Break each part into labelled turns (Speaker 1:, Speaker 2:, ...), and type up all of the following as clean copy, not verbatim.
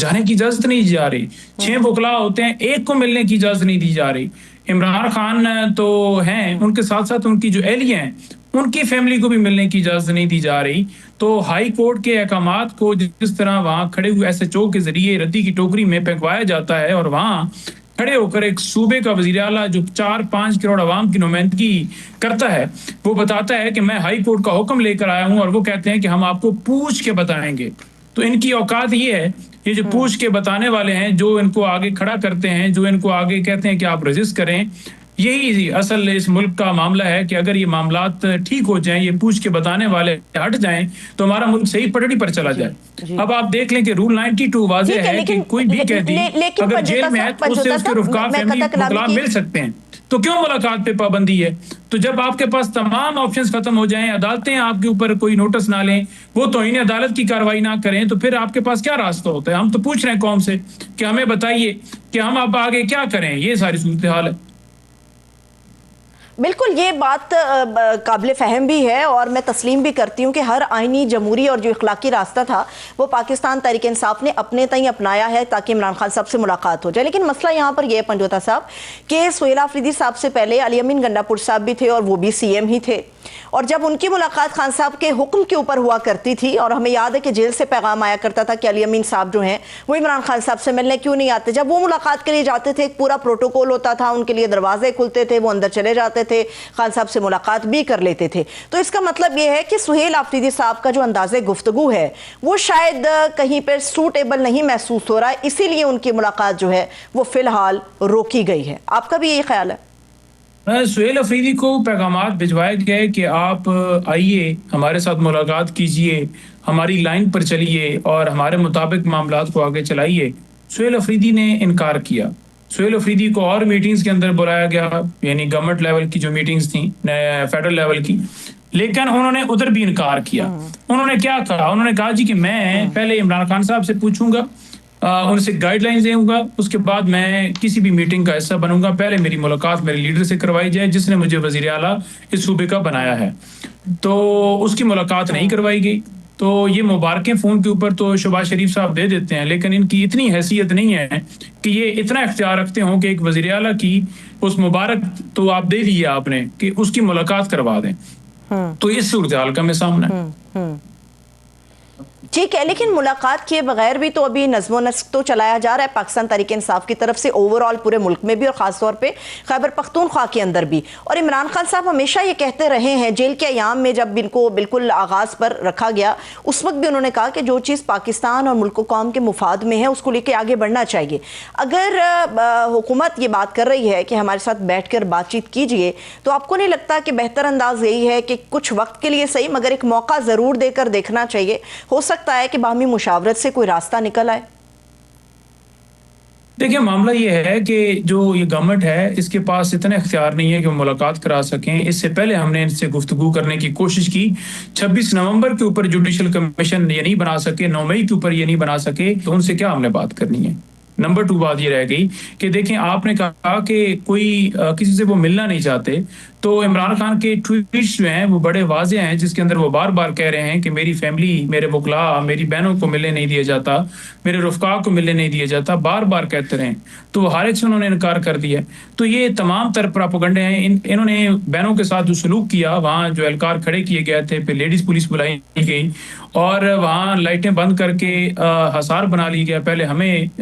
Speaker 1: جانے کی اجازت نہیں دی جا رہی. 6 وکلا ہوتے ہیں, ایک کو ملنے کی اجازت نہیں دی جا رہی. عمران خان تو ہیں, ان کے ساتھ ساتھ ان کی جو اہلیہ ہیں ان کی فیملی کو بھی ملنے کی اجازت نہیں دی جا رہی. تو ہائی کورٹ کے احکامات کو جس طرح وہاں کھڑے ہوئے ایس ایچ او کے ذریعے ردی کی ٹوکری میں پھینکوایا جاتا ہے, اور وہاں کھڑے ہو کر ایک صوبے کا وزیر اعلیٰ جو 4-5 کروڑ عوام کی نمائندگی کرتا ہے, وہ بتاتا ہے کہ میں ہائی کورٹ کا حکم لے کر آیا ہوں, اور وہ کہتے ہیں کہ ہم آپ کو پوچھ کے بتائیں گے. تو ان کی اوقات یہ ہے, یہ جو پوچھ کے بتانے والے ہیں, جو ان کو آگے کھڑا کرتے ہیں, جو ان کو آگے کہتے ہیں کہ آپ رجسٹ کریں, یہی اصل اس ملک کا معاملہ ہے کہ اگر یہ معاملات ٹھیک ہو جائیں, یہ پوچھ کے بتانے والے ہٹ جائیں, تو ہمارا ملک صحیح پٹڑی پر چلا جائے. اب آپ دیکھ لیں کہ رول 92 واضح ہے کہ کوئی بھی قیدی اگر جیل میں ہے تو اس سے اس کے رفقا فیملی وکلا مل سکتے ہیں. تو کیوں ملاقات پہ پابندی ہے؟ تو جب آپ کے پاس تمام آپشنز ختم ہو جائیں, عدالتیں آپ کے اوپر کوئی نوٹس نہ لیں, وہ توہین عدالت کی کارروائی نہ کریں, تو پھر آپ کے پاس کیا راستہ ہوتا ہے؟ ہم تو پوچھ رہے ہیں قوم سے کہ ہمیں بتائیے کہ ہم اب آگے کیا کریں. یہ ساری صورتحال ہے.
Speaker 2: بالکل, یہ بات قابل فہم بھی ہے, اور میں تسلیم بھی کرتی ہوں کہ ہر آئینی جمہوری اور جو اخلاقی راستہ تھا وہ پاکستان تحریک انصاف نے اپنے تئیں اپنایا ہے تاکہ عمران خان صاحب سے ملاقات ہو جائے. لیکن مسئلہ یہاں پر یہ ہے پنجوتا صاحب کہ سہیل آفریدی صاحب سے پہلے علی امین گنڈا پور صاحب بھی تھے, اور وہ بھی سی ایم ہی تھے, اور جب ان کی ملاقات خان صاحب کے حکم کے اوپر ہوا کرتی تھی, اور ہمیں یاد ہے کہ جیل سے پیغام آیا کرتا تھا کہ علی امین صاحب جو ہیں وہ عمران خان صاحب سے ملنے کیوں نہیں آتے. جب وہ ملاقات کے لیے جاتے تھے ایک پورا پروٹوکول ہوتا تھا, ان کے لیے دروازے کھلتے تھے, وہ اندر چلے جاتے تھے, خان صاحب سے ملاقات بھی کر لیتے تھے. تو اس کا مطلب یہ ہے کہ سہیل آفریدی صاحب کا جو انداز گفتگو ہے وہ شاید کہیں پر سوٹیبل نہیں محسوس ہو رہا ہے, اسی لیے ان کی ملاقات جو ہے وہ فی الحال روکی گئی ہے. آپ کا بھی یہی خیال ہے؟
Speaker 1: سہیل آفریدی کو پیغامات بھجوائے گئے کہ آپ آئیے, ہمارے ساتھ ملاقات کیجئے, ہماری لائن پر چلیے اور ہمارے مطابق معاملات کو آگے چلائیے. سہیل آفریدی نے انکار کیا. سہیل آفریدی کو اور میٹنگز کے اندر بلایا گیا, یعنی گورنمنٹ لیول کی جو میٹنگز تھیں فیڈرل لیول کی, لیکن انہوں نے ادھر بھی انکار کیا. انہوں نے کیا کہا؟ انہوں نے کہا جی کہ میں پہلے عمران خان صاحب سے پوچھوں گا, ان سے گائیڈ لائنز دوں گا, اس کے بعد میں کسی بھی میٹنگ کا حصہ بنوں گا. پہلے میری ملاقات میرے لیڈر سے کروائی جائے جس نے مجھے وزیر اعلیٰ اس صوبے کا بنایا ہے. تو اس کی ملاقات نہیں کروائی گئی. تو یہ مبارکیں فون کے اوپر تو شہباز شریف صاحب دے دیتے ہیں, لیکن ان کی اتنی حیثیت نہیں ہے کہ یہ اتنا اختیار رکھتے ہوں کہ ایک وزیر اعلیٰ کی اس مبارک تو آپ دے دیے آپ نے کہ اس کی ملاقات کروا دیں. تو اس صورتحال کا میں سامنا ہے.
Speaker 2: ٹھیک ہے, لیکن ملاقات کیے بغیر بھی تو ابھی نظم و نسق تو چلایا جا رہا ہے پاکستان تحریک انصاف کی طرف سے اوورآل پورے ملک میں بھی, اور خاص طور پہ خیبر پختونخوا کے اندر بھی. اور عمران خان صاحب ہمیشہ یہ کہتے رہے ہیں, جیل کے ایام میں جب ان کو بالکل آغاز پر رکھا گیا اس وقت بھی انہوں نے کہا کہ جو چیز پاکستان اور ملک و قوم کے مفاد میں ہے اس کو لے کے آگے بڑھنا چاہیے. اگر حکومت یہ بات کر رہی ہے کہ ہمارے ساتھ بیٹھ کر بات چیت کیجئے, تو آپ کو نہیں لگتا کہ بہتر انداز یہی ہے کہ کچھ وقت کے لیے صحیح مگر ایک موقع ضرور دے کر دیکھنا چاہیے؟ ہو سکتا ہے کہ باہمی مشاورت سے کوئی راستہ نکل آئے.
Speaker 1: دیکھیں, معاملہ یہ ہے کہ جو یہ گورنمنٹ ہے اس کے پاس اتنا اختیار نہیں ہے کہ وہ ملاقات کرا سکیں. اس سے پہلے ہم نے ان سے گفتگو کرنے کی کوشش کی. 26 نومبر کے اوپر جوڈیشل کمیشن یہ نہیں بنا سکے, 9 مئی کے اوپر یہ نہیں بنا سکے, تو ان سے کیا ہم نے بات کرنی ہے؟ نمبر 2 بات یہ رہ گئی کہ دیکھیں, آپ نے کہا کہ کوئی کسی سے وہ ملنا نہیں چاہتے, تو عمران خان کے ٹویٹس جو ہیں وہ بڑے واضح ہیں جس کے اندر وہ بار بار کہہ رہے ہیں کہ میری فیملی, میرے وکلا, میری بہنوں کو ملنے نہیں دیا جاتا, میرے رفقا کو ملنے نہیں دیا جاتا, بار بار کہتے رہے. تو ہر ایک سے انہوں نے انکار کر دیا. تو یہ تمام تر پراپوگنڈے ہیں. انہوں نے بہنوں کے ساتھ جو سلوک کیا, وہاں جو اہلکار کھڑے کیے گئے تھے, پھر لیڈیز پولیس بلائی گئی اور وہاں لائٹیں بند کر کے حصار بنا لی گیا. پہلے ہمیں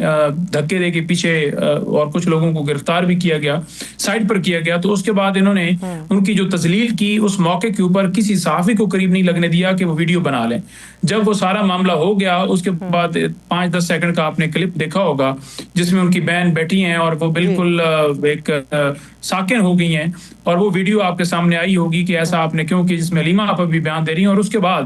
Speaker 1: دھکے دے کے پیچھے اور کچھ لوگوں کو گرفتار بھی کیا گیا, سائڈ پر کیا گیا. تو اس کے بعد انہوں نے ان کی جو تذلیل کی اس موقع کے اوپر کسی صحافی کو قریب نہیں لگنے دیا کہ وہ ویڈیو بنا لیں. جب وہ سارا معاملہ ہو گیا اس کے بعد 5-10 سیکنڈ کا آپ نے کلپ دیکھا ہوگا جس میں ان کی بہن بیٹھی ہیں اور وہ بالکل ایک ساکن ہو گئی ہیں, اور وہ ویڈیو آپ کے سامنے آئی ہوگی کہ ایسا آپ نے کیوں کی, جس میں علیمہ آپ بھی بیان دے رہی ہیں. اور اس کے بعد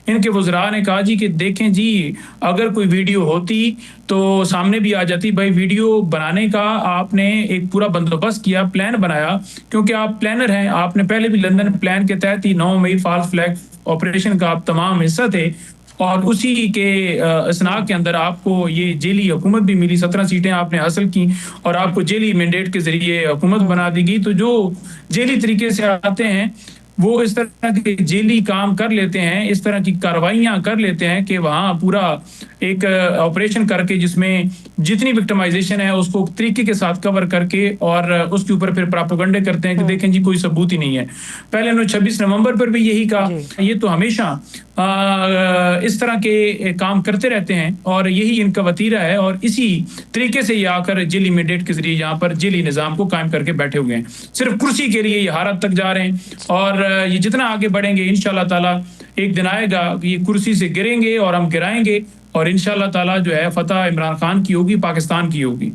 Speaker 1: ان کے وزراء نے کہا جی کہ دیکھیں جی, اگر کوئی ویڈیو ہوتی تو سامنے بھی آ جاتی. بھائی, ویڈیو بنانے کا آپ نے ایک پورا بندوبست کیا, پلان بنایا, کیونکہ آپ پلانر ہیں. آپ نے پہلے بھی لندن پلان کے تحت ہی 9 مئی فالس فلیگ آپریشن کا آپ تمام حصہ تھے, اور اسی کے اسنا کے اندر آپ کو یہ جیلی حکومت بھی ملی. 17 سیٹیں آپ نے حاصل کی اور آپ کو جیلی مینڈیٹ کے ذریعے حکومت بنا دی گئی. تو جو جیلی طریقے سے آتے ہیں وہ اس طرح کے جیلی کام کر لیتے ہیں, اس طرح کی کارروائیاں کر لیتے ہیں کہ وہاں پورا ایک آپریشن کر کے جس میں جتنی وکٹمائزیشن ہے اس کو طریقے کے ساتھ کور کر کے اور اس کے اوپر پھر پراپیگنڈے کرتے ہیں کہ دیکھیں جی کوئی ثبوت ہی نہیں ہے. پہلے انہوں نے 26 نومبر پر بھی یہی کہا. یہ تو ہمیشہ اس طرح کے کام کرتے رہتے ہیں اور یہی ان کا وتیرہ ہے, اور اسی طریقے سے یہ آ کر جیلی مینڈیٹ کے ذریعے یہاں پر جیلی نظام کو قائم کر کے بیٹھے ہوئے ہیں. صرف کرسی کے لیے یہ ہر حد تک جا رہے ہیں, اور یہ جتنا آگے بڑھیں گے انشاءاللہ تعالیٰ ایک دن آئے گا کہ یہ کرسی سے گریں گے اور ہم گرائیں گے, اور انشاءاللہ تعالیٰ جو ہے فتح عمران خان کی ہوگی, پاکستان کی ہوگی.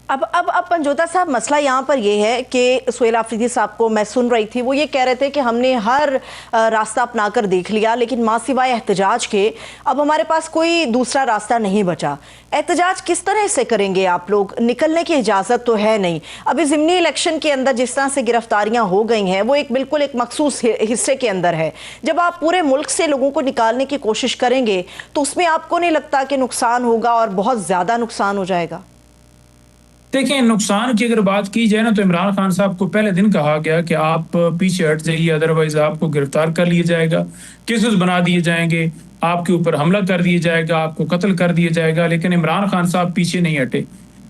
Speaker 2: اب پنجوتا صاحب مسئلہ یہاں پر یہ ہے کہ سہیل آفریدی صاحب کو میں سن رہی تھی, وہ یہ کہہ رہے تھے کہ ہم نے ہر راستہ اپنا کر دیکھ لیا لیکن ماں سوائے احتجاج کے اب ہمارے پاس کوئی دوسرا راستہ نہیں بچا. احتجاج کس طرح سے کریں گے آپ لوگ؟ نکلنے کی اجازت تو ہے نہیں. ابھی ضمنی الیکشن کے اندر جس طرح سے گرفتاریاں ہو گئی ہیں وہ بالکل ایک مخصوص حصے کے اندر ہے. جب آپ پورے ملک سے لوگوں کو نکالنے کی کوشش کریں گے تو اس میں آپ کو نہیں لگتا کہ نقصان ہوگا اور بہت زیادہ نقصان ہو جائے گا؟
Speaker 1: دیکھیں, نقصان کی اگر بات کی جائے نا تو عمران خان صاحب کو پہلے دن کہا گیا کہ آپ پیچھے ہٹ جائیے, ادروائز آپ کو گرفتار کر لیا جائے گا, کیسز بنا دیے جائیں گے, آپ کے اوپر حملہ کر دیا جائے گا, آپ کو قتل کر دیا جائے گا. لیکن عمران خان صاحب پیچھے نہیں ہٹے.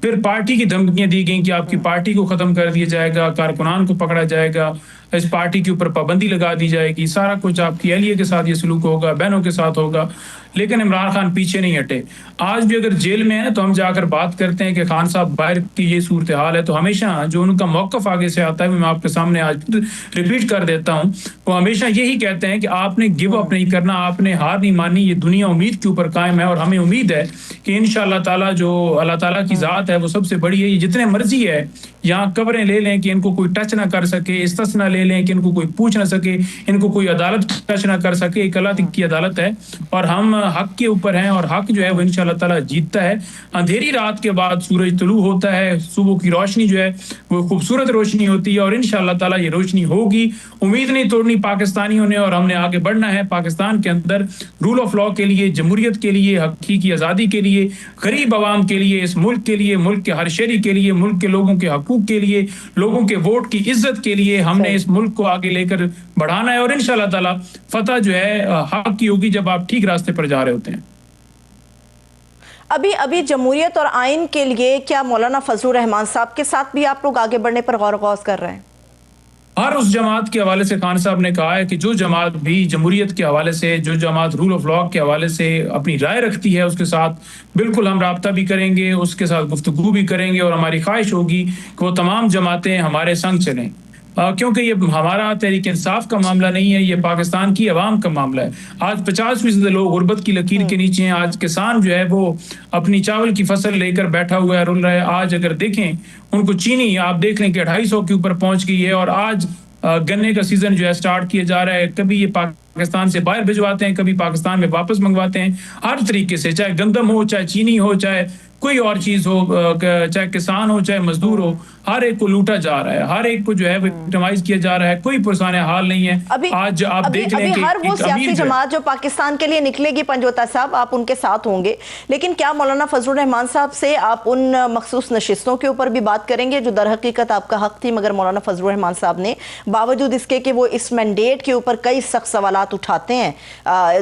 Speaker 1: پھر پارٹی کی دھمکیاں دی گئیں کہ آپ کی پارٹی کو ختم کر دیا جائے گا, کارکنان کو پکڑا جائے گا, اس پارٹی کے اوپر پابندی لگا دی جائے گی, سارا کچھ آپ کی اہلیہ کے ساتھ یہ سلوک ہوگا, بہنوں کے ساتھ ہوگا. لیکن عمران خان پیچھے نہیں ہٹے. آج بھی اگر جیل میں ہے تو ہم جا کر بات کرتے ہیں کہ خان صاحب باہر کی یہ صورتحال ہے, تو ہمیشہ جو ان کا موقف آگے سے آتا ہے میں آپ کے سامنے آج ریپیٹ کر دیتا ہوں. وہ ہمیشہ یہی کہتے ہیں کہ آپ نے گیو اپ نہیں کرنا, آپ نے ہار نہیں مانی, یہ دنیا امید کے اوپر قائم ہے, اور ہمیں امید ہے کہ انشاءاللہ تعالیٰ جو اللہ تعالیٰ کی ذات ہے وہ سب سے بڑی ہے. یہ جتنے مرضی ہے یہاں قبریں لے لیں کہ ان کو کوئی ٹچ نہ کر سکے, استثنا لے لیں کہ ان کو کوئی پوچھ نہ سکے, ان کو کوئی عدالت ٹچ نہ کر سکے. ایک اللہ کی عدالت ہے اور ہم حق کے اوپر ہیں, اور حق جو ہے وہ انشاءاللہ تعالیٰ جیتتا ہے. اندھیری رات کے بعد سورج طلوع ہوتا ہے, صبح کی روشنی جو ہے وہ خوبصورت روشنی ہوتی ہے, اور انشاءاللہ تعالیٰ یہ روشنی ہوگی. امید نہیں توڑنی پاکستانیوں نے, اور ہم نے آگے بڑھنا ہے پاکستان کے اندر رول آف لا کے لیے, جمہوریت کے لیے, حقیقی آزادی کے لیے, غریب عوام کے لیے, اس ملک کے لیے, ملک کے ہر شہری کے لیے, ملک کے لوگوں کے حقوق کے لیے, لوگوں کے ووٹ کی عزت کے لیے. ہم نے اس ملک کو آگے لے کر بڑھانا ہے, اور انشاءاللہ تعالیٰ فتح جو ہے حق کی ہوگی جب آپ ٹھیک راستے پر جا رہے ہوتے ہیں.
Speaker 2: ابھی جمہوریت اور آئین کے لیے کیا مولانا فضل الرحمان صاحب کے ساتھ بھی آپ لوگ آگے بڑھنے پر غور و خوض کر رہے ہیں؟
Speaker 1: ہر اس جماعت کے حوالے سے خان صاحب نے کہا ہے کہ جو جماعت بھی جمہوریت کے حوالے سے, جو جماعت رول آف لا کے حوالے سے اپنی رائے رکھتی ہے اس کے ساتھ بالکل ہم رابطہ بھی کریں گے, اس کے ساتھ گفتگو بھی کریں گے, اور ہماری خواہش ہوگی کہ وہ تمام جماعتیں ہمارے سنگ چلیں, کیونکہ یہ ہمارا تحریک انصاف کا معاملہ نہیں ہے, یہ پاکستان کی عوام کا معاملہ ہے. آج 50% لوگ غربت کی لکیر کے نیچے ہیں. آج کسان جو ہے وہ اپنی چاول کی فصل لے کر بیٹھا ہوا ہے, رول رہا ہے. آج اگر دیکھیں ان کو چینی آپ دیکھ لیں کہ 250 کے اوپر پہنچ گئی ہے, اور آج گنے کا سیزن جو ہے سٹارٹ کیا جا رہا ہے. کبھی یہ پاکستان سے باہر بھجواتے ہیں, کبھی پاکستان میں واپس منگواتے ہیں. ہر طریقے سے, چاہے گندم ہو, چاہے چینی ہو, چاہے کوئی اور چیز ہو, چاہے کسان ہو, چاہے مزدور ہو, ہر ایک کو لوٹا جا رہا ہے, ہر ایک کو جو ہے وکٹمائز کیا جا رہا ہے. کوئی پرسان حال نہیں ہے. آج آپ دیکھ لیں کہ
Speaker 2: ہر وہ سیاسی جماعت جو پاکستان کے لیے نکلے گی, پنجوتا صاحب آپ ان کے ساتھ ہوں گے, لیکن کیا مولانا فضل الرحمان صاحب سے آپ ان مخصوص نشستوں کے اوپر بھی بات کریں گے جو در حقیقت آپ کا حق تھی, مگر مولانا فضل الرحمان صاحب نے باوجود اس کے کہ وہ اس مینڈیٹ کے اوپر کئی سخت سوالات اٹھاتے ہیں,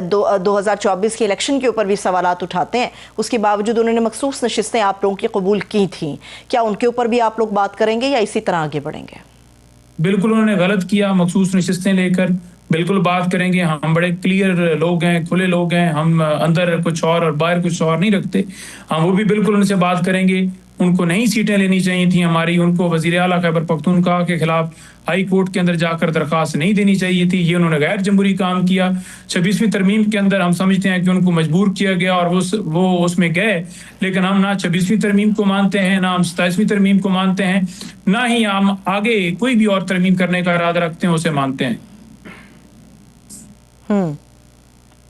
Speaker 2: 2024 کے الیکشن کے اوپر بھی سوالات اٹھاتے ہیں, اس کے باوجود انہوں نے مخصوص نشستیں آپ لوگوں کی قبول کی تھیں, کیا ان کے اوپر بھی آپ لوگ بات کریں گے یا اسی طرح آگے بڑھیں گے؟
Speaker 1: بالکل انہوں نے غلط کیا, مخصوص نشستیں لے کر بالکل بات کریں گے. ہم بڑے کلیئر لوگ ہیں, کھلے لوگ ہیں, ہم اندر کچھ اور باہر کچھ اور نہیں رکھتے. ہم وہ بھی بالکل ان سے بات کریں گے. ان کو نہیں سیٹیں لینی چاہیے تھیں ہماری, ان کو وزیر اعلیٰ خیبر پختونخوا کے خلاف ہائی کورٹ کے اندر جا کر درخواست نہیں دینی چاہیے تھی. یہ انہوں نے غیر جمہوری کام کیا. 26ویں ترمیم کے اندر ہم سمجھتے ہیں کہ ان کو مجبور کیا گیا اور وہ اس میں گئے, لیکن ہم نہ 26ویں ترمیم کو مانتے ہیں, نہ ہم 27ویں ترمیم کو مانتے ہیں, نہ ہی ہم آگے کوئی بھی اور ترمیم کرنے کا ارادہ رکھتے ہیں, اسے مانتے ہیں.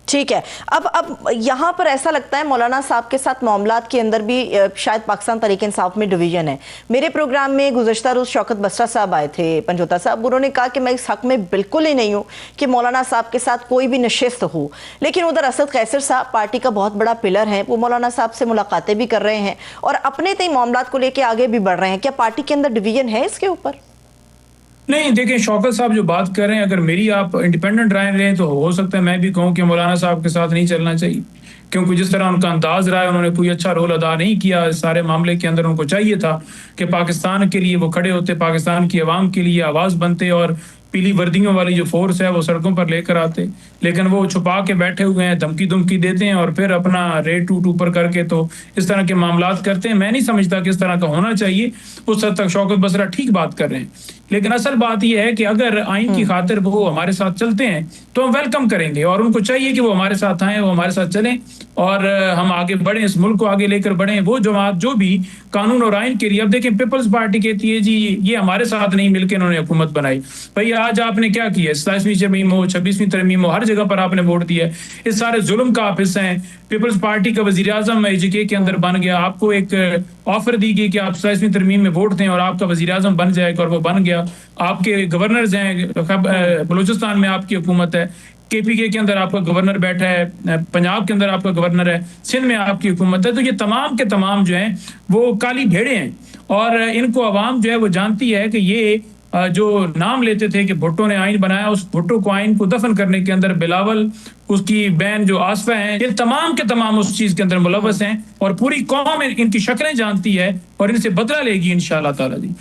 Speaker 2: ٹھیک ہے. اب یہاں پر ایسا لگتا ہے مولانا صاحب کے ساتھ معاملات کے اندر بھی شاید پاکستان تحریک انصاف میں ڈویژن ہے. میرے پروگرام میں گزشتہ روز شوکت بسرا صاحب آئے تھے, پنجوتا صاحب, انہوں نے کہا کہ میں اس حق میں بالکل ہی نہیں ہوں کہ مولانا صاحب کے ساتھ کوئی بھی نشست ہو, لیکن ادھر اسد قیصر صاحب پارٹی کا بہت بڑا پلر ہیں, وہ مولانا صاحب سے ملاقاتیں بھی کر رہے ہیں اور اپنے تئیں معاملات کو لے کے آگے بھی بڑھ رہے ہیں. کیا پارٹی کے اندر ڈویژن ہے اس کے اوپر؟
Speaker 1: نہیں دیکھیں، شوکت صاحب جو بات کر رہے ہیں، اگر میری آپ انڈیپینڈنٹ رائے لیں تو ہو سکتا ہے میں بھی کہوں کہ مولانا صاحب کے ساتھ نہیں چلنا چاہیے، کیونکہ جس طرح ان کا انداز رہا ہے انہوں نے کوئی اچھا رول ادا نہیں کیا اس سارے معاملے کے اندر۔ ان کو چاہیے تھا کہ پاکستان کے لیے وہ کھڑے ہوتے، پاکستان کی عوام کے لیے آواز بنتے، اور پیلی وردیوں والی جو فورس ہے وہ سڑکوں پر لے کر آتے، لیکن وہ چھپا کے بیٹھے ہوئے ہیں، دھمکی دیتے ہیں اور پھر اپنا ریٹ ٹوٹ اوپر کر کے تو اس طرح کے معاملات کرتے ہیں۔ میں نہیں سمجھتا کہ اس طرح کا ہونا چاہیے۔ اس حد تک شوکت بصرہ ٹھیک بات کر رہے ہیں، لیکن اصل بات یہ ہے کہ اگر آئین کی خاطر وہ ہمارے ساتھ چلتے ہیں تو ہم ویلکم کریں گے، اور ان کو چاہیے کہ وہ ہمارے ساتھ آئیں، وہ ہمارے ساتھ چلیں اور ہم آگے بڑھیں، اس ملک کو آگے لے کر بڑھیں۔ وہ جماعت جو بھی قانون اور آئین کے لیے، اب دیکھیں پیپلز پارٹی کہتی ہے جی یہ ہمارے ساتھ نہیں مل کے انہوں نے حکومت بنائی۔ بھئی آج آپ نے کیا کیا؟ 27ویں ترمیم ہو، 26ویں ترمیم ہو، ہر جگہ پر آپ نے ووٹ دیا ہے۔ اس سارے ظلم کا آپ حصہ ہیں۔ پیپلز پارٹی کا وزیر اعظم ایجوکے کے اندر بن گیا، آپ کو ایک آفر دی گئی کہ آپ 27ویں ترمیم میں ووٹ دیں اور آپ کا وزیر اعظم بن جائے گا، اور وہ بن گیا۔ آپ کے گورنرز ہیں، بلوچستان میں آپ کی حکومت ہے، KPK کے اندر آپ کا گورنر بیٹھا ہے، پنجاب کے اندر آپ کا گورنر ہے، سندھ میں آپ کی حکومت ہے۔ تو یہ تمام کے تمام جو ہیں وہ کالی بھیڑیں ہیں، اور ان کو عوام جو ہے وہ جانتی ہے کہ یہ جو نام لیتے تھے کہ بھٹو نے آئین بنایا، اس بھٹو کو آئین کو دفن کرنے کے اندر بلاول، اس کی بہن جو آصفہ ہیں، یہ تمام کے تمام اس چیز کے اندر ملوث ہیں، اور پوری قوم ان کی شکلیں جانتی ہے اور ان سے بدلہ لے گی انشاءاللہ تعالی جی۔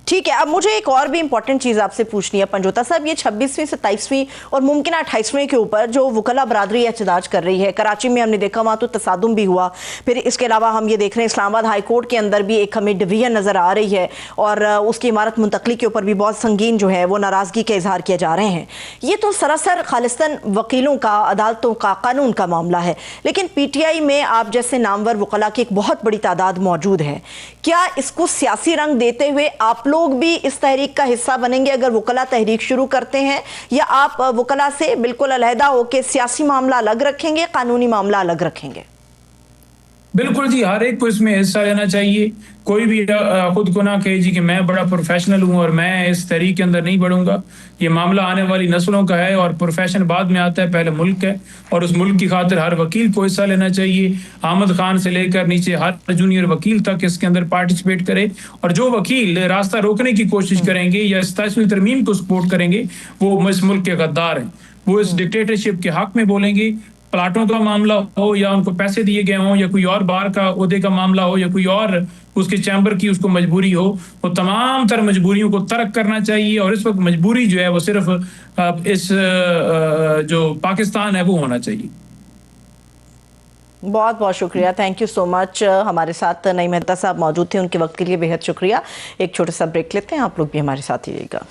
Speaker 2: ٹھیک ہے، اب مجھے ایک اور بھی امپورٹنٹ چیز آپ سے پوچھنی ہے پنجوتا صاحب، یہ 26ویں 27ویں اور ممکنہ 28ویں کے اوپر جو وکلا برادری احتجاج کر رہی ہے، کراچی میں ہم نے دیکھا وہاں تو تصادم بھی ہوا، پھر اس کے علاوہ ہم یہ دیکھ رہے ہیں اسلام آباد ہائی کورٹ کے اندر بھی ایک ہمیں ڈویژن نظر آ رہی ہے، اور اس کی عمارت منتقلی کے اوپر بھی بہت سنگین جو ہے وہ ناراضگی کے اظہار کیے جا رہے ہیں۔ یہ تو سراسر خالصتاً وکیلوں کا، عدالتوں کا، قانون کا معاملہ ہے، لیکن PTI میں آپ جیسے نامور وکلا کی ایک بہت بڑی تعداد موجود ہے۔ کیا اس کو سیاسی رنگ دیتے ہوئے آپ لوگ بھی اس تحریک کا حصہ بنیں گے اگر وکلا تحریک شروع کرتے ہیں، یا آپ وکلا سے بالکل علیحدہ ہو کے سیاسی معاملہ الگ رکھیں گے، قانونی معاملہ الگ رکھیں گے؟
Speaker 1: بالکل جی، ہر ایک کو اس میں حصہ لینا چاہیے۔ کوئی بھی خود کو نہ کہے جی کہ میں بڑا پروفیشنل ہوں اور میں اس تحریک کے اندر نہیں بڑھوں گا۔ یہ معاملہ آنے والی نسلوں کا ہے، اور پروفیشن بعد میں آتا ہے، پہلے ملک ہے، اور اس ملک کی خاطر ہر وکیل کو حصہ لینا چاہیے۔ احمد خان سے لے کر نیچے ہر جونیئر وکیل تک اس کے اندر پارٹیسپیٹ کرے، اور جو وکیل راستہ روکنے کی کوشش کریں گے یا 27ویں ترمیم کو سپورٹ کریں گے وہ اس ملک کے غدار ہیں، وہ اس ڈکٹیٹرشپ کے حق میں بولیں گے۔ پلاٹوں کا معاملہ ہو، یا ان کو پیسے دیے گئے ہوں، یا کوئی اور بار کا عہدے کا معاملہ ہو، یا کوئی اور اس کے چیمبر کی اس کو مجبوری ہو، وہ تمام تر مجبوریوں کو ترک کرنا چاہیے، اور اس وقت مجبوری جو ہے وہ صرف اس جو پاکستان ہے وہ ہونا چاہیے۔
Speaker 2: بہت بہت شکریہ، تھینک یو سو مچ۔ ہمارے ساتھ نعیم مہتا صاحب موجود تھے، ان کے وقت کے لیے بے حد شکریہ۔ ایک چھوٹا سا بریک لیتے ہیں، آپ لوگ بھی ہمارے ساتھ ہی رہیے گا۔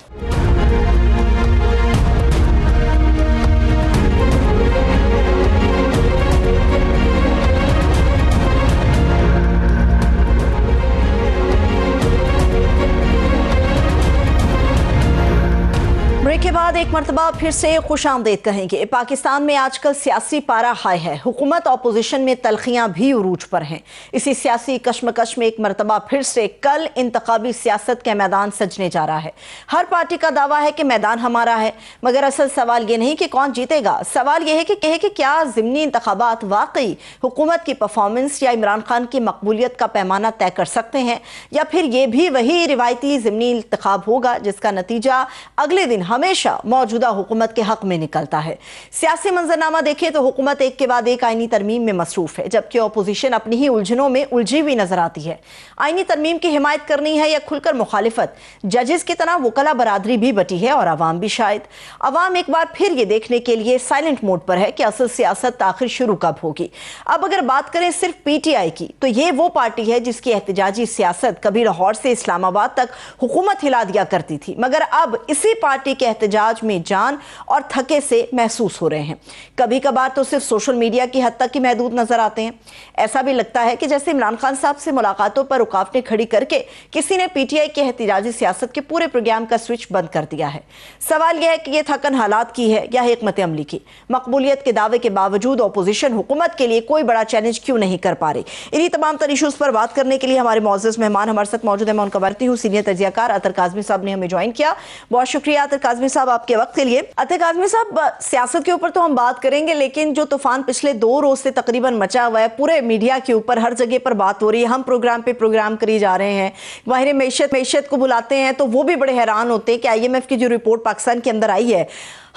Speaker 2: بریک کے بعد ایک مرتبہ پھر سے خوش آمدید کہیں گے۔ پاکستان میں آج کل سیاسی پارا ہائی ہے، حکومت اپوزیشن میں تلخیاں بھی عروج پر ہیں۔ اسی سیاسی کشمکش میں ایک مرتبہ پھر سے کل انتخابی سیاست کا میدان سجنے جا رہا ہے۔ ہر پارٹی کا دعویٰ ہے کہ میدان ہمارا ہے، مگر اصل سوال یہ نہیں کہ کون جیتے گا، سوال یہ ہے کہ کیا ضمنی انتخابات واقعی حکومت کی پرفارمنس یا عمران خان کی مقبولیت کا پیمانہ طے کر سکتے ہیں، یا پھر یہ بھی وہی روایتی ضمنی انتخاب ہوگا جس کا نتیجہ اگلے دن ہمیشہ موجودہ حکومت کے حق میں نکلتا ہے۔ سیاسی منظرنامہ دیکھیں تو حکومت ایک کے بعد ایک آئینی ترمیم میں مصروف ہے، جبکہ اپوزیشن اپنی ہی الجھنوں میں الجھی ہوئی نظر آتی ہے۔ آئینی ترمیم کی حمایت کرنی ہے یا کھل کر مخالفت؟ ججز کی طرح وکلا برادری بھی بٹی ہے، اور عوام بھی شاید۔ عوام ایک بار پھر یہ دیکھنے کے لیے سائلنٹ موڈ پر ہے کہ اصل سیاست آخر شروع کب ہوگی۔ اب اگر بات کریں صرف PTI کی، تو یہ وہ پارٹی ہے جس کی احتجاجی سیاست کبھی لاہور سے اسلام آباد تک حکومت ہلا دیا کرتی تھی، مگر اب اسی پارٹی کے احتجاج میں جان اور تھکے سے محسوس ہو رہے ہیں۔ کبھی کبھار تو صرف سوشل میڈیا کی حد تک ہی محدود نظر آتے ہیں۔ ایسا بھی لگتا ہے کہ جیسے عمران خان صاحب سے ملاقاتوں پر رکاوٹیں کھڑی کر کے کسی نے PTI کے احتجاجی سیاست کے پورے پروگرام کا سوئچ بند کر دیا ہے۔ سوال یہ ہے کہ یہ تھکن حالات کی ہے یا حکمت عملی کی؟ مقبولیت کے دعوے کے باوجود اپوزیشن حکومت کے لیے کوئی بڑا چیلنج کیوں نہیں کر پا رہی؟ انہی تمام تر ایشوز پر بات کرنے کے لیے ہمارے معزز مہمان ہمارے ساتھ موجود ہیں۔ میں ان کا برتی ہوں، سینئر تجزیہ کار عطر کاظمی صاحب نے ہمیں جوائن کیا۔ بہت شکریہ عطر کاظمی صاحب، آپ آپ کے وقت کے لیے. عطیہ کاظمی صاحب, سیاست کے اوپر تو ہم بات کریں گے, لیکن جو طوفان پچھلے 2 روز سے تقریباً مچا ہوا ہے پورے میڈیا کے اوپر, ہر جگہ پر بات ہو رہی ہے, ہم پروگرام پہ پروگرام کری جا رہے ہیں, ماہر معیشت کو بلاتے ہیں تو وہ بھی بڑے حیران ہوتے ہیں کہ IMF کی جو رپورٹ پاکستان کے اندر آئی ہے,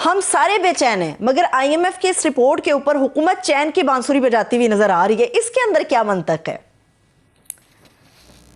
Speaker 2: ہم سارے بے چین ہیں, مگر IMF کی اس رپورٹ کے اوپر حکومت چین کی بانسری بجاتی ہوئی نظر آ رہی ہے. اس کے اندر کیا منطق ہے؟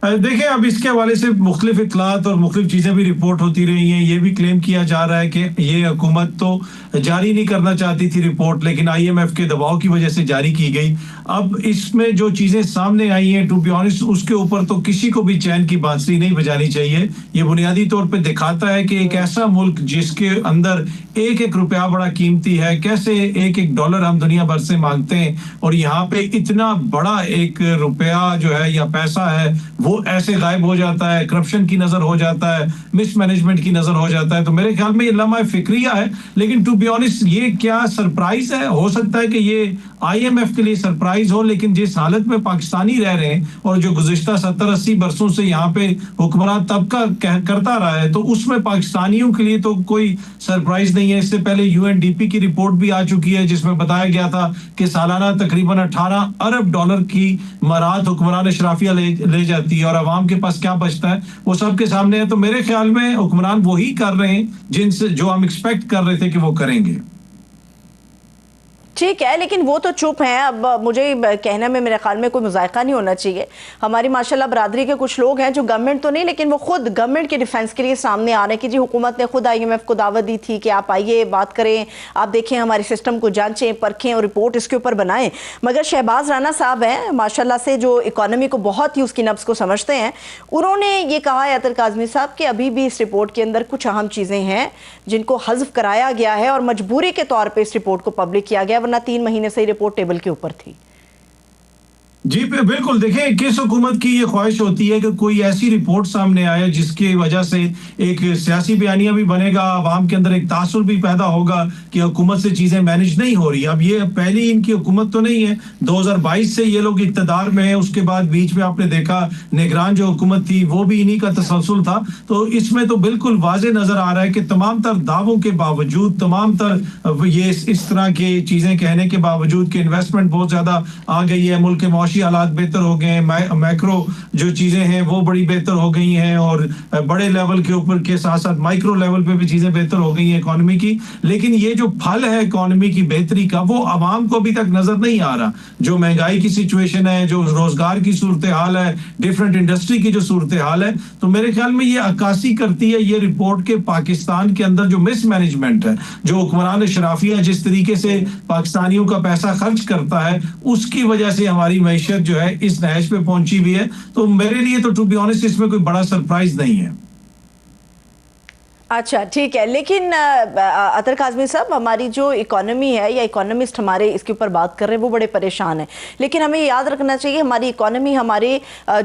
Speaker 3: دیکھیں, اب اس کے حوالے سے مختلف اطلاعات اور مختلف چیزیں بھی رپورٹ ہوتی رہی ہیں. یہ بھی کلیم کیا جا رہا ہے کہ یہ حکومت تو جاری نہیں کرنا چاہتی تھی رپورٹ, لیکن IMF کے دباؤ کی وجہ سے جاری کی گئی. اب اس میں جو چیزیں سامنے آئی ہیں, ٹو بی آنیسٹ, اس کے اوپر تو کسی کو بھی چین کی بانسری نہیں بجانی چاہیے. یہ بنیادی طور پہ دکھاتا ہے کہ ایک ایسا ملک جس کے اندر ایک ایک روپیہ بڑا قیمتی ہے, کیسے ایک ایک ڈالر ہم دنیا بھر سے مانگتے ہیں, اور یہاں پہ اتنا بڑا ایک روپیہ جو ہے یا پیسہ ہے وہ ایسے غائب ہو جاتا ہے, کرپشن کی نظر ہو جاتا ہے, مس مینجمنٹ کی نظر ہو جاتا ہے. تو میرے خیال میں یہ لمحہ فکریہ ہے, لیکن ٹو بی آنیسٹ یہ کیا سرپرائز ہے؟ ہو سکتا ہے کہ یہ IMF کے لیے سرپرائز ہو, لیکن جس حالت میں پاکستانی رہ رہے ہیں اور جو گزشتہ 70-80 برسوں سے یہاں پہ حکمران طبقہ کرتا رہا ہے, تو اس میں پاکستانیوں کے لیے تو کوئی سرپرائز نہیں ہے. اس سے پہلے UNDP کی رپورٹ بھی آ چکی ہے جس میں بتایا گیا تھا کہ سالانہ تقریباً 18 ارب ڈالر کی مراعات حکمران اشرافیہ لے جاتی ہے, اور عوام کے پاس کیا بچتا ہے وہ سب کے سامنے ہے. تو میرے خیال میں حکمران وہی کر رہے ہیں جن سے جو ہم ایکسپیکٹ کر رہے تھے کہ وہ کریں گے.
Speaker 2: ٹھیک ہے, لیکن وہ تو چپ ہیں. اب مجھے کہنے میں میرے خیال میں کوئی مذائقہ نہیں ہونا چاہیے. ہماری ماشاءاللہ برادری کے کچھ لوگ ہیں جو گورنمنٹ تو نہیں, لیکن وہ خود گورنمنٹ کے ڈیفنس کے لیے سامنے آ رہے ہیں کہ جی حکومت نے خود IMF کو دعوت دی تھی کہ آپ آئیے, بات کریں, آپ دیکھیں ہمارے سسٹم کو جانچیں, پرکھیں اور رپورٹ اس کے اوپر بنائیں. مگر شہباز رانا صاحب ہیں ماشاءاللہ سے, جو اکانومی کو بہت ہی اس کی نبض کو سمجھتے ہیں, انہوں نے یہ کہا ہے عطیہ کاظمی صاحب کہ ابھی بھی اس رپورٹ کے اندر کچھ اہم چیزیں ہیں جن کو حذف کرایا گیا ہے اور مجبوری کے طور پہ اس رپورٹ کو پبلک کیا گیا, ورنہ 3 مہینے سے رپورٹ ٹیبل کے اوپر تھی.
Speaker 3: جی بالکل, دیکھیں کس حکومت کی یہ خواہش ہوتی ہے کہ کوئی ایسی رپورٹ سامنے آئے جس کی وجہ سے ایک سیاسی بیانیہ بھی بنے گا, عوام کے اندر ایک تاثر بھی پیدا ہوگا کہ حکومت سے چیزیں مینج نہیں ہو رہی. اب یہ پہلی ان کی حکومت تو نہیں ہے, 2022 سے یہ لوگ اقتدار میں ہیں, اس کے بعد بیچ میں آپ نے دیکھا نگران جو حکومت تھی وہ بھی انہی کا تسلسل تھا. تو اس میں تو بالکل واضح نظر آ رہا ہے کہ تمام تر دعووں کے باوجود, تمام تر یہ اس طرح کی چیزیں کہنے کے باوجود کہ انویسٹمنٹ بہت زیادہ آ گئی ہے, ملک کے معاشی حالات بہتر ہو گئے ہیں, میکرو جو چیزیں ہیں وہ بڑی بہتر ہو گئی ہیں, اور بڑے لیول کے اوپر کے ساتھ ساتھ مائکرو لیول پہ بھی چیزیں بہتر ہو گئی ہیں اکانومی کی, لیکن یہ جو پھل ہے اکانومی کی بہتری کا وہ عوام کو ابھی تک نظر نہیں آ رہا. جو مہنگائی کی سچویشن ہے, جو روزگار کی صورتحال ہے, ڈیفرنٹ انڈسٹری کی جو صورتحال ہے, تو میرے خیال میں یہ عکاسی کرتی ہے یہ رپورٹ کے پاکستان کے اندر جو مس مینجمنٹ ہے, جو حکمران اشرافیہ جس طریقے سے پاکستانیوں کا پیسہ خرچ کرتا ہے, اس کی وجہ سے ہماری معیشت جو ہے اس نہج پہ پہنچی بھی ہے. تو میرے لیے تو ٹو بی آنیسٹ اس میں کوئی بڑا سرپرائز نہیں ہے.
Speaker 2: اچھا ٹھیک ہے, لیکن عطیہ کاظمی صاحب ہماری جو اکانومی ہے یا اکانومسٹ ہمارے اس کے اوپر بات کر رہے ہیں وہ بڑے پریشان ہیں, لیکن ہمیں یاد رکھنا چاہیے ہماری اکانومی ہماری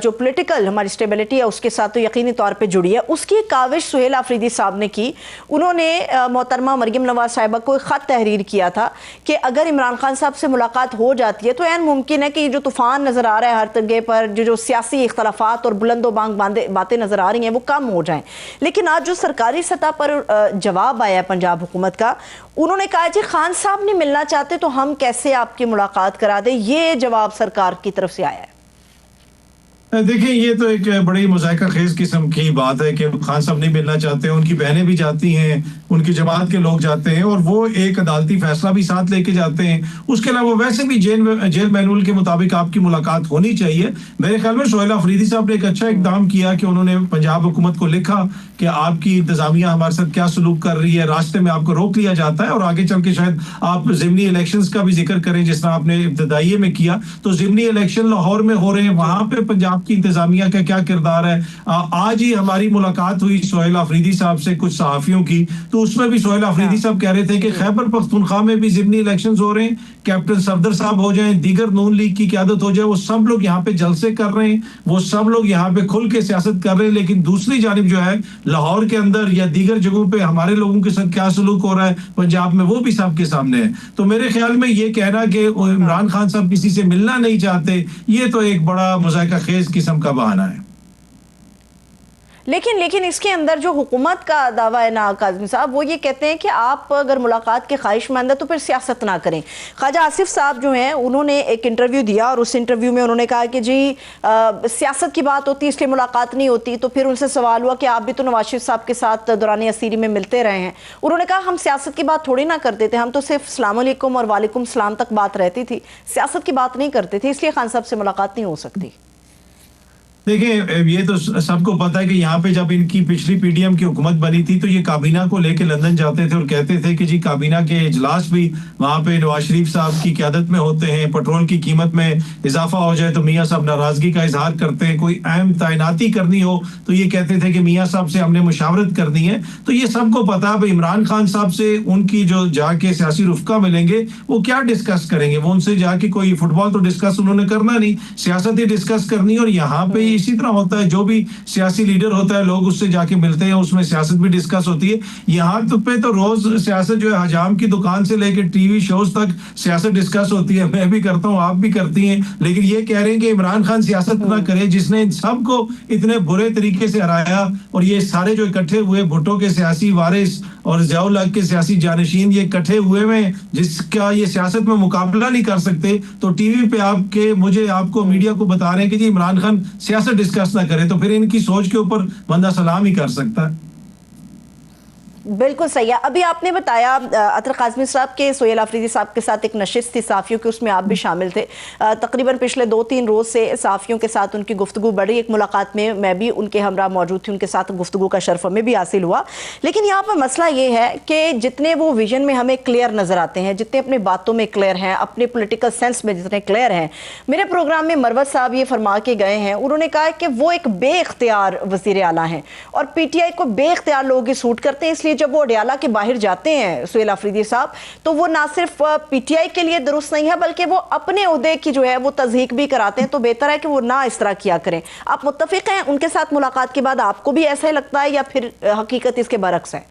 Speaker 2: جو پولیٹیکل ہماری اسٹیبلٹی ہے اس کے ساتھ تو یقینی طور پہ جڑی ہے. اس کی کاوش سہیل آفریدی صاحب نے کی, انہوں نے محترمہ مریم نواز صاحبہ کو ایک خط تحریر کیا تھا کہ اگر عمران خان صاحب سے ملاقات ہو جاتی ہے تو عین ممکن ہے کہ یہ جو طوفان نظر آ رہا ہے ہر جگہ پر, جو سیاسی اختلافات اور بلند و بانگ باتیں نظر آ رہی ہیں وہ کم ہو جائیں. لیکن آج جو سرکاری سطح پر جواب آیا پنجاب حکومت کا, انہوں نے کہا جی خان صاحب نہیں ملنا چاہتے تو ہم کیسے آپ کی ملاقات کرا دیں. یہ جواب سرکار کی طرف سے آیا ہے.
Speaker 3: دیکھیں یہ تو ایک بڑی مذائقہ خیز قسم کی بات ہے کہ خان صاحب نہیں ملنا چاہتے, ان کی بہنیں بھی جاتی ہیں, ان کی جماعت کے لوگ جاتے ہیں, اور وہ ایک عدالتی فیصلہ بھی ساتھ لے کے جاتے ہیں. اس کے علاوہ ویسے بھی جیل مینول کے مطابق آپ کی ملاقات ہونی چاہیے. میرے خیال میں سہیل آفریدی صاحب نے ایک اچھا اقدام کیا کہ انہوں نے پنجاب حکومت کو لکھا کہ آپ کی انتظامیہ ہمارے ساتھ کیا سلوک کر رہی ہے, راستے میں آپ کو روک لیا جاتا ہے, اور آگے چل کے شاید آپ ضمنی الیکشنز کا بھی ذکر کریں جس طرح آپ نے ابتدائیے میں کیا. تو ضمنی الیکشن لاہور میں ہو رہے ہیں, وہاں پہ پنجاب کی انتظامیہ کا کیا کردار ہے. آج ہی ہماری ملاقات ہوئی سہیل آفریدی صاحب سے کچھ صحافیوں کی, تو اس میں بھی سہیل آفریدی صاحب کہہ رہے تھے کہ خیبر پختونخوا میں بھی ضمنی الیکشنز ہو رہے ہیں, کیپٹن صفدر صاحب ہو جائیں, دیگر نون لیگ کی قیادت ہو جائے, وہ سب لوگ یہاں پہ جلسے کر رہے ہیں, وہ سب لوگ یہاں پہ کھل کے سیاست کر رہے ہیں. لیکن دوسری جانب جو ہے لاہور کے اندر یا دیگر جگہوں پہ ہمارے لوگوں کے ساتھ کیا سلوک ہو رہا ہے پنجاب میں, وہ بھی سب کے سامنے ہے. تو میرے خیال میں یہ کہنا کہ عمران خان صاحب کسی سے ملنا نہیں چاہتے, یہ تو ایک بڑا مذائقہ خیز قسم کا بہانہ ہے.
Speaker 2: لیکن اس کے اندر جو حکومت کا دعویٰ ہے نا کاظمی صاحب، وہ یہ کہتے ہیں کہ آپ اگر ملاقات کے خواہش مند ہیں تو پھر سیاست نہ کریں. خواجہ آصف صاحب جو ہیں انہوں نے ایک انٹرویو دیا اور اس انٹرویو میں انہوں نے کہا کہ جی سیاست کی بات ہوتی ہے اس لیے ملاقات نہیں ہوتی. تو پھر ان سے سوال ہوا کہ آپ بھی تو نواز شریف صاحب کے ساتھ دوران اسیری میں ملتے رہے ہیں. انہوں نے کہا ہم سیاست کی بات تھوڑی نہ کرتے تھے، ہم تو صرف السلام علیکم اور وعلیکم السلام تک بات رہتی تھی، سیاست کی بات نہیں کرتے تھے، اس لیے خان صاحب سے ملاقات نہیں ہو سکتی.
Speaker 3: دیکھیں یہ تو سب کو پتا ہے کہ یہاں پہ جب ان کی پچھلی پی ڈی ایم کی حکومت بنی تھی تو یہ کابینہ کو لے کے لندن جاتے تھے اور کہتے تھے کہ جی کابینہ کے اجلاس بھی وہاں پہ نواز شریف صاحب کی قیادت میں ہوتے ہیں، پیٹرول کی قیمت میں اضافہ ہو جائے تو میاں صاحب ناراضگی کا اظہار کرتے ہیں، کوئی اہم تعیناتی کرنی ہو تو یہ کہتے تھے کہ میاں صاحب سے ہم نے مشاورت کرنی ہے. تو یہ سب کو پتا ہے عمران خان صاحب سے ان کی جو جا کے سیاسی رفقا ملیں گے وہ کیا ڈسکس کریں گے، وہ ان سے جا کے کوئی فٹ بال تو ڈسکس انہوں نے کرنا نہیں، سیاست ہی ڈسکس کرنی. اور یہاں پہ اسی طرح ہوتا ہے، جو بھی سیاسی لیڈر ہوتا ہے لوگ اس سے جا کے ملتے ہیں، اس میں سیاست بھی ڈسکس ہوتی ہے. یہاں پہ تو روز سیاست جو ہے حجام کی دکان سے لے کے ٹی وی شوز تک سیاست ڈسکس ہوتی ہے، میں بھی کرتا ہوں، آپ بھی کرتی ہیں. لیکن یہ کہہ رہے ہیں کہ عمران خان سیاست نہ کرے جس نے ان سب کو اتنے برے طریقے سے ہرایا، اور یہ سارے جو اکٹھے ہوئے بھٹو کے سیاسی وارث اور ضیاء الحق کے سیاسی جانشین یہ اکٹھے ہوئے میں جس کا یہ سیاست میں مقابلہ نہیں کر سکتے، تو ٹی وی پہ آپ کو میڈیا کو بتا رہے ہیں کہ جی عمران خان سیاست ڈسکس نہ کرے، تو پھر ان کی سوچ کے اوپر بندہ سلام ہی کر سکتا ہے.
Speaker 2: بالکل صحیح ہے. ابھی آپ نے بتایا عطر قاسمی صاحب کے سہیل آفریدی صاحب کے ساتھ ایک نشست تھی صحافیوں کی، اس میں آپ بھی شامل تھے. تقریباً پچھلے 2-3 روز سے صحافیوں کے ساتھ ان کی گفتگو بڑھی. ایک ملاقات میں بھی ان کے ہمراہ موجود تھی، ان کے ساتھ گفتگو کا شرف ہمیں بھی حاصل ہوا. لیکن یہاں پر مسئلہ یہ ہے کہ جتنے وہ ویژن میں ہمیں کلیئر نظر آتے ہیں، جتنے اپنے باتوں میں کلیئر ہیں، اپنے پولیٹیکل سینس میں جتنے کلیئر ہیں، میرے پروگرام میں مروت صاحب یہ فرما کے گئے ہیں، انہوں نے کہا کہ وہ ایک بے اختیار وزیر اعلیٰ ہیں اور پی ٹی آئی کو بے اختیار لوگ ہی سوٹ کرتے ہیں. اس لیے جب وہ اڈیالہ کے باہر جاتے ہیں سہیل آفریدی صاحب تو وہ نہ صرف پی ٹی آئی کے لیے درست نہیں ہے بلکہ وہ اپنے عہدے کی جو ہے وہ تضحیق بھی کراتے ہیں. تو بہتر ہے کہ وہ نہ اس طرح کیا کریں. آپ متفق ہیں ان کے ساتھ ملاقات کے بعد؟ آپ کو بھی ایسا ہی لگتا ہے یا پھر حقیقت اس کے برعکس ہے؟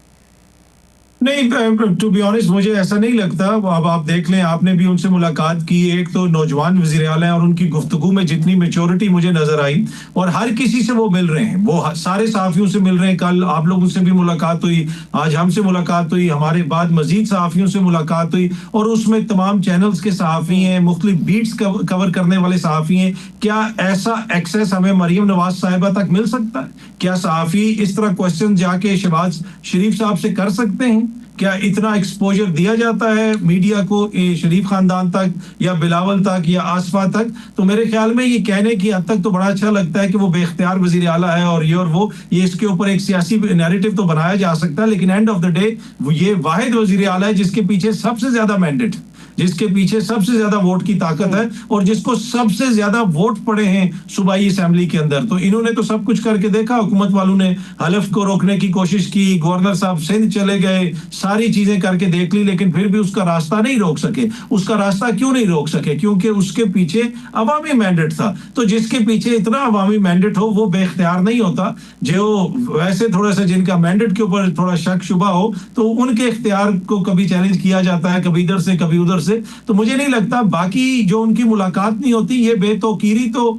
Speaker 3: نہیں، ٹو بی آنیسٹ مجھے ایسا نہیں لگتا. اب آپ دیکھ لیں، آپ نے بھی ان سے ملاقات کی، ایک تو نوجوان وزیر اعلیٰ ہیں اور ان کی گفتگو میں جتنی میچورٹی مجھے نظر آئی، اور ہر کسی سے وہ مل رہے ہیں، وہ سارے صحافیوں سے مل رہے ہیں. کل آپ لوگوں سے بھی ملاقات ہوئی، آج ہم سے ملاقات ہوئی، ہمارے بعد مزید صحافیوں سے ملاقات ہوئی، اور اس میں تمام چینلز کے صحافی ہیں، مختلف بیٹس کور کرنے والے صحافی ہیں. کیا ایسا ایکسیس ہمیں مریم نواز صاحبہ تک مل سکتا ہے؟ کیا صحافی اس طرح کوشچن جا کے شہباز شریف صاحب سے کر سکتے ہیں؟ کیا اتنا ایکسپوجر دیا جاتا ہے میڈیا کو شریف خاندان تک یا بلاول تک یا آصفہ تک؟ تو میرے خیال میں یہ کہنے کی حد تک تو بڑا اچھا لگتا ہے کہ وہ بے اختیار وزیر اعلیٰ ہے اور یہ اور وہ، یہ اس کے اوپر ایک سیاسی نیریٹو تو بنایا جا سکتا ہے، لیکن اینڈ آف دا ڈے یہ واحد وزیر اعلیٰ ہے جس کے پیچھے سب سے زیادہ مینڈیٹ، جس کے پیچھے سب سے زیادہ ووٹ کی طاقت ہے اور جس کو سب سے زیادہ ووٹ پڑے ہیں صوبائی اسمبلی کے اندر. تو انہوں نے تو سب کچھ کر کے دیکھا، حکومت والوں نے حلف کو روکنے کی کوشش کی، گورنر صاحب سندھ چلے گئے، ساری چیزیں کر کے دیکھ لی، لیکن پھر بھی اس کا راستہ نہیں روک سکے. اس کا راستہ کیوں نہیں روک سکے؟ کیونکہ اس کے پیچھے عوامی مینڈیٹ تھا. تو جس کے پیچھے اتنا عوامی مینڈیٹ ہو وہ بے اختیار نہیں ہوتا. جو ویسے تھوڑا سا جن کا مینڈیٹ کے اوپر تھوڑا شک شبہ ہو تو ان کے اختیار کو کبھی چیلنج کیا جاتا ہے، کبھی ادھر سے کبھی ادھر سے. تو مجھے نہیں لگتا باقی جو ان کی ملاقات نہیں ہوتی، یہ بے توقیری تو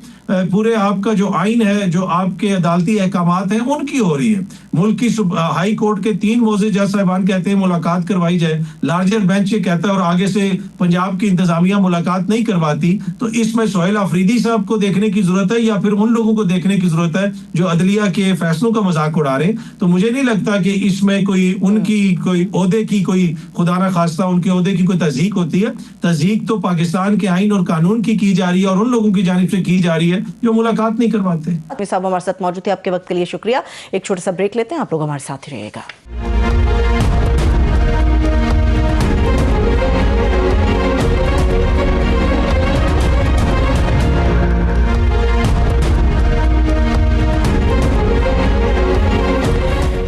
Speaker 3: پورے آپ کا جو آئین ہے، جو آپ کے عدالتی احکامات ہیں، ان کی ہو رہی ہے. ملک کی ہائی کورٹ کے 3 معزز جج صاحبان کہتے ہیں ملاقات کروائی جائے، لارجر بینچ یہ کہتا ہے اور آگے سے پنجاب کی انتظامیہ ملاقات نہیں کرواتی. تو اس میں سہیل آفریدی صاحب کو دیکھنے کی ضرورت ہے یا پھر ان لوگوں کو دیکھنے کی ضرورت ہے جو عدلیہ کے فیصلوں کا مذاق اڑا رہے ہیں. تو مجھے نہیں لگتا کہ اس میں کوئی ان کی کوئی عہدے کی کوئی خدا نہ خواستہ ان کے عہدے کی کوئی تضحیق ہوتی ہے. تضحیق تو پاکستان کے آئین اور قانون کی جا رہی ہے اور ان لوگوں کی جانب سے کی جا رہی ہے جو ملاقات نہیں کرواتے.
Speaker 2: صاحب ہمارے ساتھ موجود تھے، آپ کے وقت کے لیے شکریہ. ایک چھوٹا سا بریک لیتے ہیں، آپ لوگ ہمارے ساتھ ہی رہیے گا.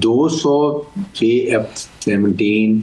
Speaker 4: 200 J-F-17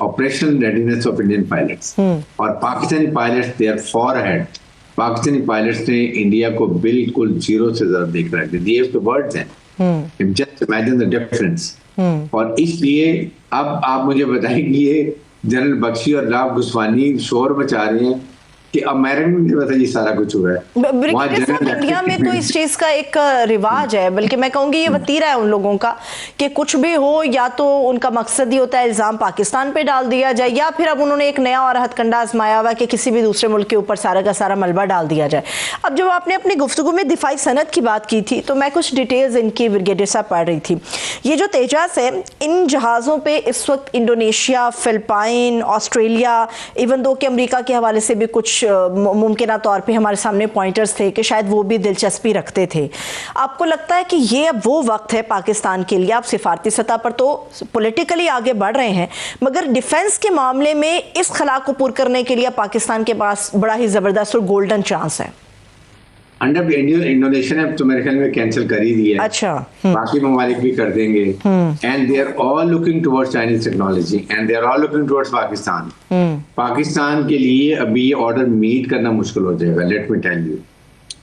Speaker 4: operational readiness of Indian pilots. اور Pakistani pilots they are far ahead. Pakistani pilots نے انڈیا کو بالکل زیرو سے زیادہ دیکھ رہے تھے. یہ اس کے words ہیں. Just imagine the difference. اور اس لیے اب آپ مجھے بتائیں کہ یہ جنرل بخشی اور راو گسوانی شور مچا رہے ہیں کہ امریکہ میں پتہ یہ سارا کچھ ہوا ہے.
Speaker 2: انڈیا میں تو اس چیز کا ایک رواج ہے, بلکہ میں کہوں گی یہ وتیرہ ہے ان لوگوں کا کہ کچھ بھی ہو یا تو ان کا مقصد یہ ہوتا ہے الزام پاکستان پہ ڈال دیا جائے, یا پھر اب انہوں نے ایک نیا اور ہتھ کنڈا آزمایا ہوا کہ کسی بھی دوسرے ملک کے اوپر سارا کا سارا ملبہ ڈال دیا جائے. اب جب آپ نے اپنی گفتگو میں دفاعی صنعت کی بات کی تھی تو میں کچھ ڈیٹیلز ان کی بریگیڈیئر صاحب پڑھ رہی تھی. یہ جو تیجاس ہے ان جہازوں پہ اس وقت Indonesia, Philippines, Australia, even though کہ امریکہ کے حوالے سے بھی کچھ ممکنہ طور پہ ہمارے سامنے پوائنٹرز تھے کہ شاید وہ بھی دلچسپی رکھتے تھے. آپ کو لگتا ہے کہ یہ اب وہ وقت ہے پاکستان کے لیے, آپ سفارتی سطح پر تو پولیٹیکلی آگے بڑھ رہے ہیں مگر ڈیفنس کے معاملے میں اس خلا کو پور کرنے کے لیے پاکستان کے پاس بڑا ہی زبردست اور گولڈن چانس ہے؟
Speaker 4: انڈونیشیا نے تو میرے خیال میں کینسل کر ہی دیا.
Speaker 2: اچھا,
Speaker 4: باقی ممالک بھی کر دیں گے. And they are all looking towards Chinese technology and they are all looking towards Pakistan. Pakistan کے لیے ابھی یہ آرڈر میٹ کرنا مشکل ہو جائے گا. لیٹ می ٹیل یو,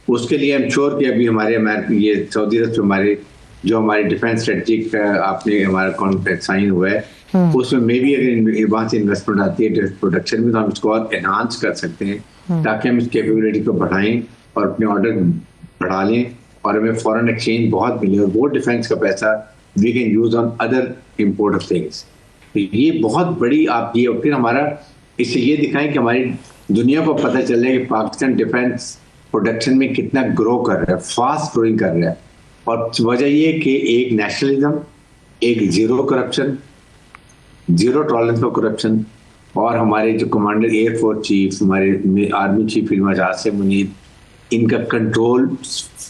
Speaker 4: اس کے لیے ایم شور کہ ابھی ہمارے یہ سعودی عرب سے جو ہماری ڈیفینس اسٹریٹجک آپ نے ہمارا کانٹریکٹ سائن ہوا ہے اس میں مے بی اگر وہاں سے انویسٹمنٹ آتی ہے پروڈکشن میں تو ہم اس کو اور انہانس کر سکتے ہیں تاکہ ہم اس کیپیبلٹی کو بڑھائیں اور اپنے آرڈر بڑھا لیں اور ہمیں فورن ایکسچینج بہت ملے اور وہ ڈیفینس کا پیسہ we can use on other import of things. یہ بہت بڑی آپ یہ, اور پھر ہمارا اس سے یہ دکھائیں کہ ہماری دنیا کو پتہ چل رہا ہے کہ پاکستان ڈیفینس پروڈکشن میں کتنا گرو کر رہا ہے, فاسٹ گروئنگ کر رہا ہے. اور وجہ یہ کہ ایک نیشنلزم, ایک zero corruption, zero tolerance for corruption, اور ہمارے جو کمانڈر ایئر فورس چیف, ہمارے آرمی چیف علم اعجاز سے منیر, ان کا کنٹرول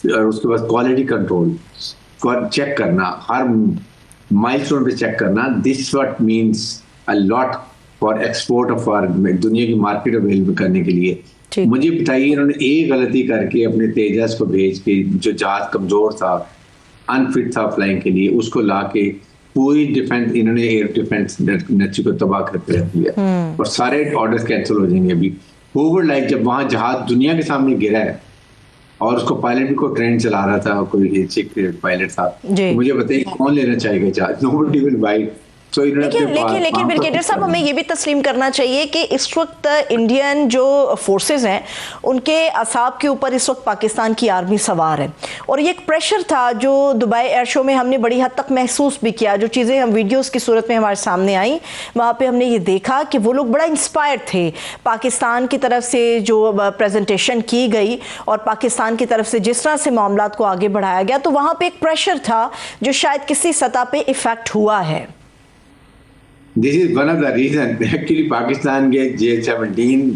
Speaker 4: اور اس کے بعد کوالٹی کنٹرول چیک کرنا, ہر مائل اسٹون پہ چیک کرنا. This what means a lot for export of our دنیا کی مارکیٹ اویلیبل کرنے کے لیے. مجھے بتائیے انہوں نے ایک غلطی کر کے اپنے تیجس کو بھیج کے جو جہاز کمزور تھا, انفٹ تھا فلائنگ کے لیے, اس کو لا کے پوری ڈیفینس انہوں نے ایئر ڈیفینس انڈسٹری کو تباہ کر کے رکھ دیا اور سارے آرڈر کینسل ہو جائیں گے. ابھی اوور لائک جب وہاں جہاز دنیا کے سامنے گرا ہے اور اس کو پائلٹ بھی کو ٹرین چلا رہا تھا, کوئی سیکرٹ پائلٹ تھا, مجھے بتائیے کون لینا چاہے گا جہاز؟ Nobody will buy.
Speaker 2: لیکن بریگیڈیئر صاحب ہمیں یہ بھی تسلیم کرنا چاہیے کہ اس وقت انڈین جو فورسز ہیں ان کے اعصاب کے اوپر اس وقت پاکستان کی آرمی سوار ہے, اور یہ ایک پریشر تھا جو دبئی ایئر شو میں ہم نے بڑی حد تک محسوس بھی کیا. جو چیزیں ہم ویڈیوز کی صورت میں ہمارے سامنے آئیں وہاں پہ ہم نے یہ دیکھا کہ وہ لوگ بڑا انسپائرڈ تھے. پاکستان کی طرف سے جو پریزنٹیشن کی گئی اور پاکستان کی طرف سے جس طرح سے معاملات کو آگے بڑھایا گیا, تو وہاں پہ ایک پریشر تھا جو شاید کسی سطح پہ افیکٹ ہوا ہے.
Speaker 4: This is one of the reason actually Pakistan کے J-17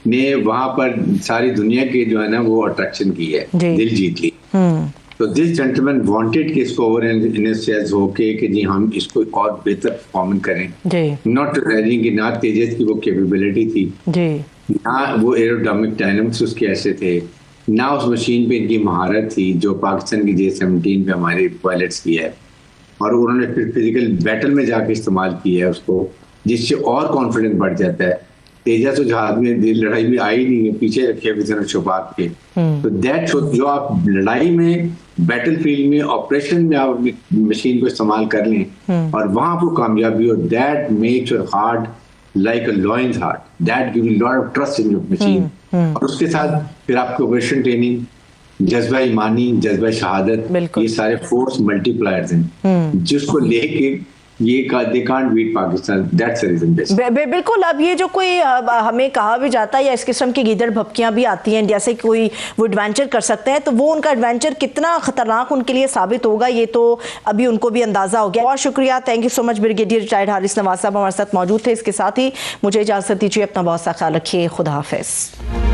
Speaker 4: نے وہاں پر ساری دنیا کے جو ہے نا وہ اٹریکشن کی ہے, دل جیت لی. تو دس جینٹلمین وانٹیڈ کہ اس کو اوور انسٹائز ہو کے کہ جی ہم اس کو اور بہتر پرفارمنس کریں. ناٹ کہ نہ تیجس کی وہ کیپیبلٹی تھی, نہ وہ ایروڈینامک ڈائنامکس اس کے ایسے تھے, نہ اس مشین پہ ان کی مہارت تھی جو پاکستان کی J-17 پہ ہمارے پائلٹس کی ہے. اور انہوں نے پھر فزیکل بیٹل میں جا کے استعمال کیا ہے اس کو, جس سے اور کانفیڈنس بڑھ جاتا ہے. تیجس تو جہاز میں لڑائی میں آئی نہیں ہے, پیچھے رکھے ہوئے چھپا کے. تو دیٹ جو آپ لڑائی میں بیٹل فیلڈ میں آپریشن میں آپ اپنی مشین کو استعمال کر لیں اور وہاں پر کامیابی ہو, that makes your heart like a lions heart, that give you lot of trust in your machine. اور اس کے ساتھ پھر آپ کو آپریشن ٹریننگ, جذبہ ایمانی, جذبہ شہادت, یہ سارے فورس ملٹی پلائرز ہیں جس کو لے کے یہ they can't beat Pakistan. That's the reason.
Speaker 2: بالکل. اب یہ جو کوئی ہمیں کہا بھی جاتا ہے یا اس قسم کی گیدڑ بھپکیاں بھی آتی ہیں انڈیا سے کوئی وہ ایڈوینچر کر سکتے ہیں, تو وہ ان کا ایڈوینچر کتنا خطرناک ان کے لیے ثابت ہوگا یہ تو ابھی ان کو بھی اندازہ ہو گیا. بہت شکریہ, thank you so much brigadier retired Haris Nawaz صاحب ہمارے ساتھ موجود تھے. اس کے ساتھ ہی مجھے اجازت دیجیے, اپنا بہت سا خیال رکھیے, خدا حافظ.